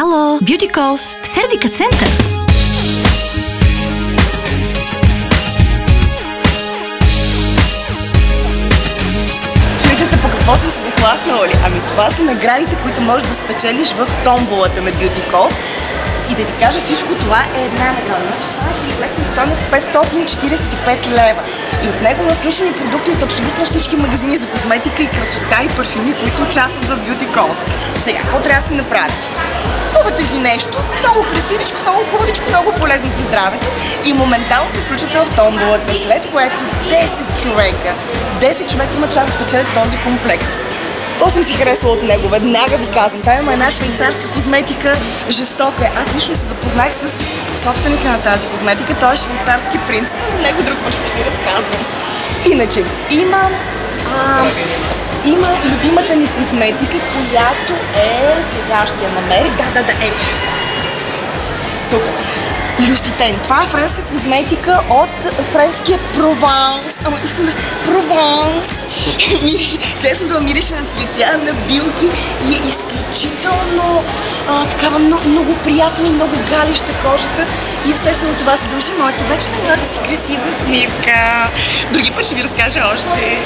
Ало, Beauty Calls в Сердика център. Чуйте се по какво съм се захласнала ли? Ами това са наградите, които можеш да спечелиш в томболата на Beauty Calls. И да ви кажа, всичко това е една награда. Това е комплектна стойност 545 лева. И в него има включени продукти от абсолютно всички магазини за косметика и красота и парфюми, които участват в Beauty Calls. Сега, какво трябва да се направи? Купувате си нещо, много красивичко, много хубавичко, много полезно за здравето и моментално се включвате в томболата, след което 10 човека имат шанс да спечелят този комплект. Какво съм си харесала от него? Веднага ви казвам. Там има една швейцарска козметика, жестока. Аз лично се запознах с собственика на тази козметика. Той е швейцарски принц. За него друг път ще ви разказвам. Иначе, има любимата ми козметика, която е... Сега ще я намери. Ето. Тук. Люситен. Това е френска козметика от френския Прованс. Ама искам да... Прованс! Честно да мирише на цветя, на билки и е изключително такава много приятна и много галища кожата. И естествено това се дължи моята вечна млада си красива усмивка. Други път ще ви разкажа още.